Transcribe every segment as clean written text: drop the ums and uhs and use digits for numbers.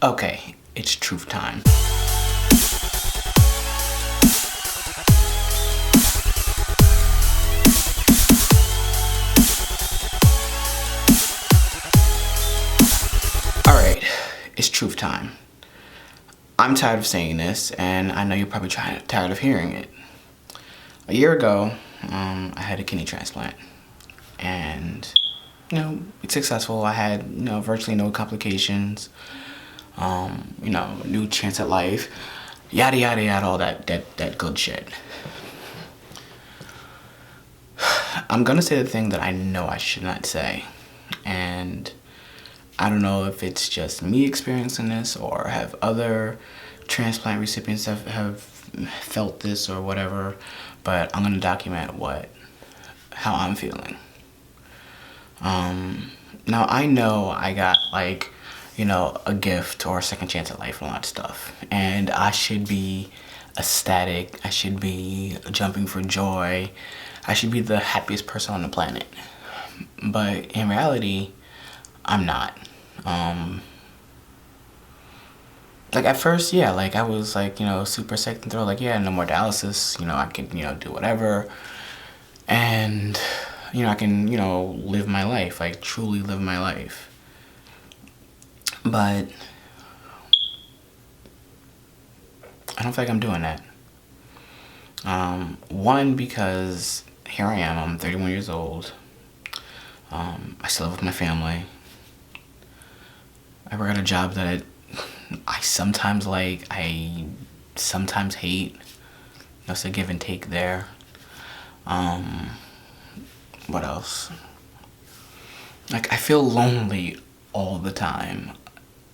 Okay, it's truth time. Alright, it's truth time. I'm tired of saying this, and I know you're probably tired of hearing it. A year ago, I had a kidney transplant, and it's successful. I had virtually no complications. New chance at life, yada yada yada, all that good shit. I'm gonna say the thing that I know I should not say, and I don't know if it's just me experiencing this or have other transplant recipients have felt this or whatever, but I'm gonna document how I'm feeling. Now I know I got a gift or a second chance at life and all that stuff, and I should be ecstatic. I should be jumping for joy. I should be the happiest person on the planet. But in reality, I'm not. At first, yeah, I was super psyched and thrilled, no more dialysis, I can, do whatever. And, I can, live my life, truly live my life. But I don't feel like I'm doing that. One, because here I am, I'm 31 years old. I still live with my family. I work at a job that I sometimes like, I sometimes hate. There's a give and take there. What else? I feel lonely all the time.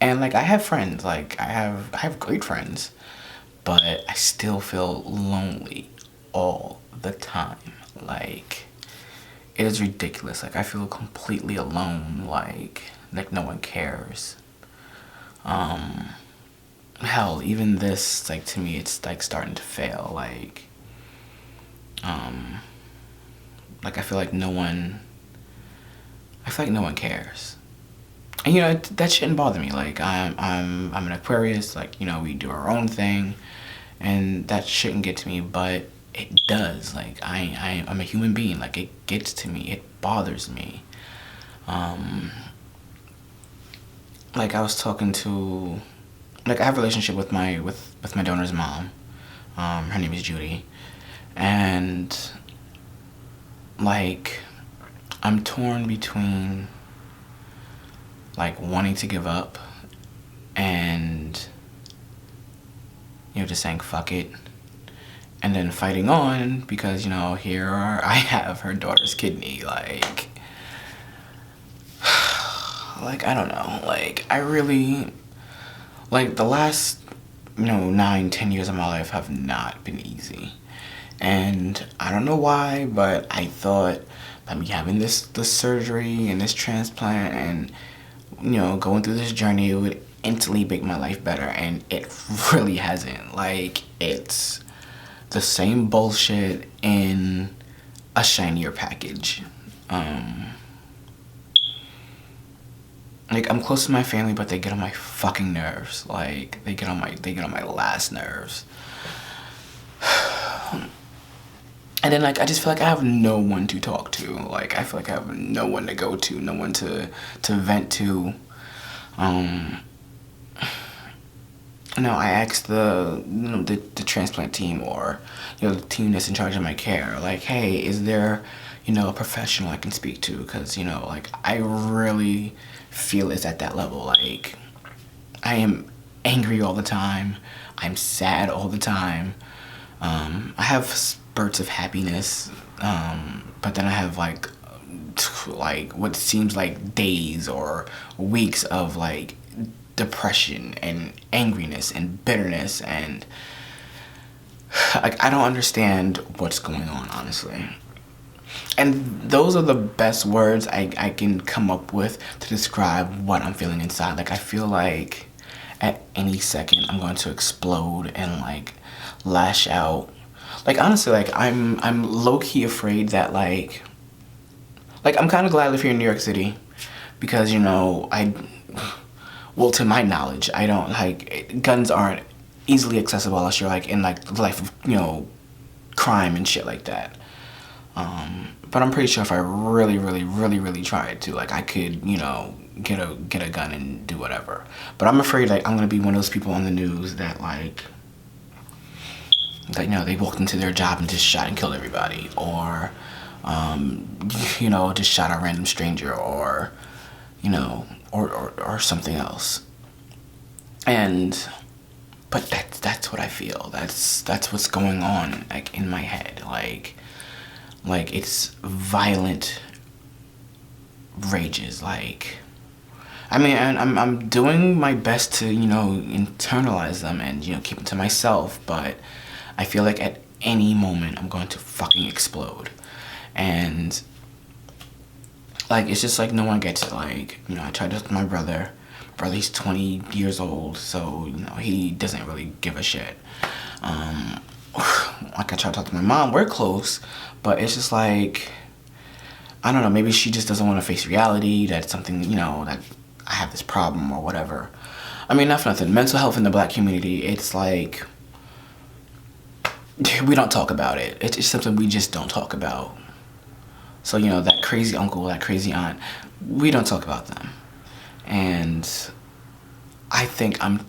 And I have friends, I have great friends, but I still feel lonely all the time. It is ridiculous. I feel completely alone, like no one cares. Hell, even this, to me, it's starting to fail. I feel like no one cares. And that shouldn't bother me. I'm an Aquarius, we do our own thing, and that shouldn't get to me, but it does. I'm a human being. It gets to me. It bothers me. I was talking to, I have a relationship with my donor's mom. Her name is Judy, and I'm torn between wanting to give up and just saying fuck it, and then fighting on because here I have her daughter's kidney. I don't know, I really, the last 9-10 years of my life have not been easy, and I don't know why, but I thought by me having this surgery and this transplant and going through this journey, it would instantly make my life better, and it really hasn't. It's the same bullshit in a shinier package. I'm close to my family, but they get on my fucking nerves. They get on my last nerves. And then I just feel like I have no one to talk to. I feel like I have no one to go to, no one to vent to. I asked the transplant team or the team that's in charge of my care, hey, is there a professional I can speak to? Because I really feel it's at that level. I am angry all the time. I'm sad all the time. I have spurts of happiness, but then I have what seems like days or weeks of depression and angriness and bitterness, and I don't understand what's going on, honestly. And those are the best words I can come up with to describe what I'm feeling inside. I feel like at any second I'm going to explode and lash out. Honestly, I'm low-key afraid that I'm kind of glad I live here in New York City because well, to my knowledge, I don't, like, guns aren't easily accessible unless you're, like, in, like, the life of, crime and shit like that. But I'm pretty sure if I really, really, really, really tried to, like, I could, get a gun and do whatever. But I'm afraid, like, I'm gonna be one of those people on the news that, like, they walked into their job and just shot and killed everybody, or, just shot a random stranger, or, or something else. But that's what I feel. That's what's going on, like, in my head. Like it's violent rages. Like, I mean, and I'm doing my best to, internalize them and, keep them to myself, but I feel like at any moment I'm going to fucking explode. And, like, it's just like no one gets it. Like, I tried to talk to my brother. He's 20 years old, so, he doesn't really give a shit. Like, I tried to talk to my mom. We're close, but it's just like, I don't know, maybe she just doesn't want to face reality that it's something, that I have this problem or whatever. I mean, not for nothing. Mental health in the black community, it's like, we don't talk about it. It's just something we just don't talk about. So, that crazy uncle, that crazy aunt, we don't talk about them. And I think I'm,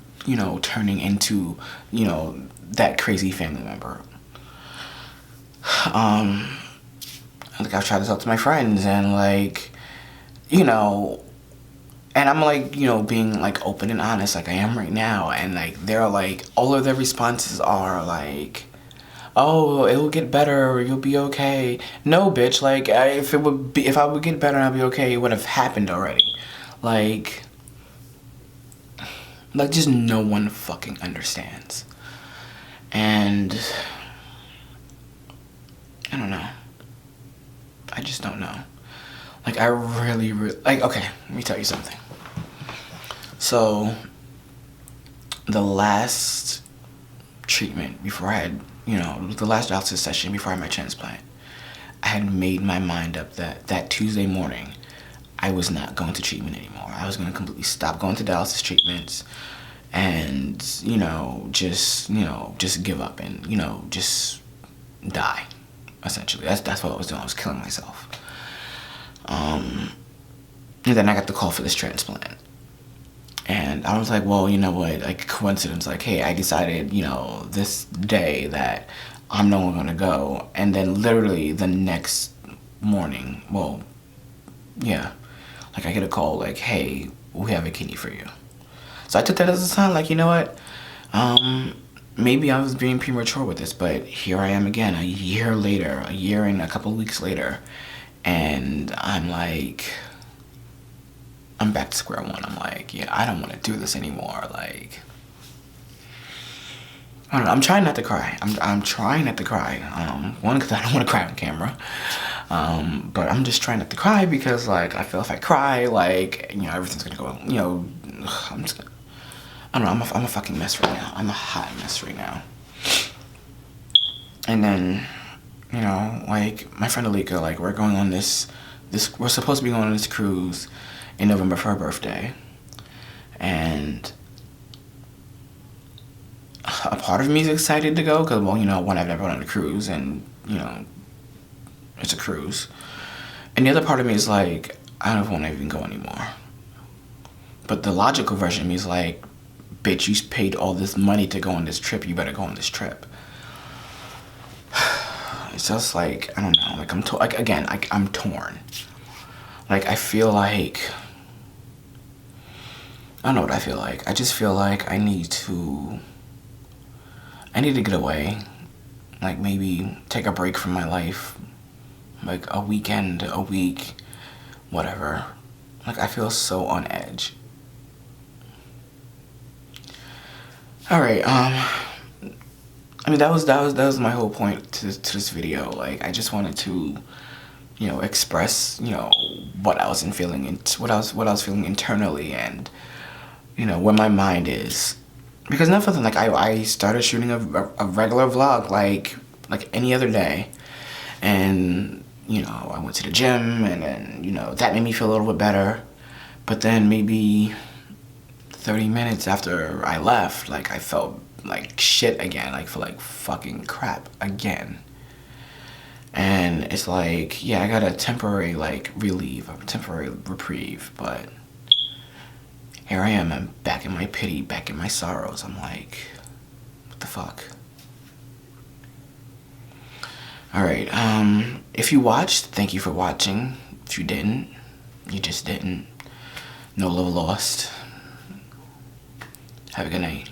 turning into, that crazy family member. Like, I've tried to talk to my friends and, like, and I'm, like, being, like, open and honest like I am right now. And, like, they're, like, all of their responses are, like, oh, it will get better, or you'll be okay. No, bitch, like, if I would get better and I'd be okay, it would have happened already. Like, just no one fucking understands. And I don't know. I just don't know. Like, I really, like, okay, let me tell you something. So, the last treatment before I had, the last dialysis session before I had my transplant, I had made my mind up that Tuesday morning, I was not going to treatment anymore. I was going to completely stop going to dialysis treatments and, just give up and, just die, essentially. That's what I was doing. I was killing myself. And then I got the call for this transplant. And I was like, well, you know what, like, coincidence, like, hey, I decided, this day that I'm no longer gonna go. And then literally the next morning, well, yeah, like, I get a call, like, hey, we have a kidney for you. So I took that as a sign, like, you know what, maybe I was being premature with this, but here I am again, a year and a couple of weeks later, and I'm like, I'm back to square one. I'm like, yeah, I don't want to do this anymore. Like, I don't know. I'm trying not to cry. I'm trying not to cry. One, because I don't want to cry on camera. But I'm just trying not to cry because, like, I feel if I cry, like, everything's gonna go. I don't know. I'm a fucking mess right now. I'm a hot mess right now. And then, like, my friend Alika, like, we're going on this. We're supposed to be going on this cruise in November for her birthday, and a part of me is excited to go because, well, one, I've never been on a cruise, and it's a cruise, and the other part of me is like, I don't want to even go anymore. But the logical version of me is like, bitch, you paid all this money to go on this trip, you better go on this trip. It's just like, I don't know, like, I'm torn. Like, I feel like, I don't know what I feel like. I just feel like I need to get away. Like, maybe take a break from my life. Like, a weekend, a week, whatever. Like, I feel so on edge. Alright, I mean, that was my whole point to this video. Like, I just wanted to, express, what I was feeling internally, and, where my mind is. Because not for nothing, like, I started shooting a regular vlog, like any other day. And, I went to the gym, and then, that made me feel a little bit better. But then maybe 30 minutes after I left, like I felt like shit again. Like feel like fucking crap again. And it's like, yeah, I got a temporary like relief, a temporary reprieve, but here I am. I'm back in my pity, back in my sorrows. I'm like, what the fuck? Alright, if you watched, thank you for watching. If you didn't, you just didn't. No love lost. Have a good night.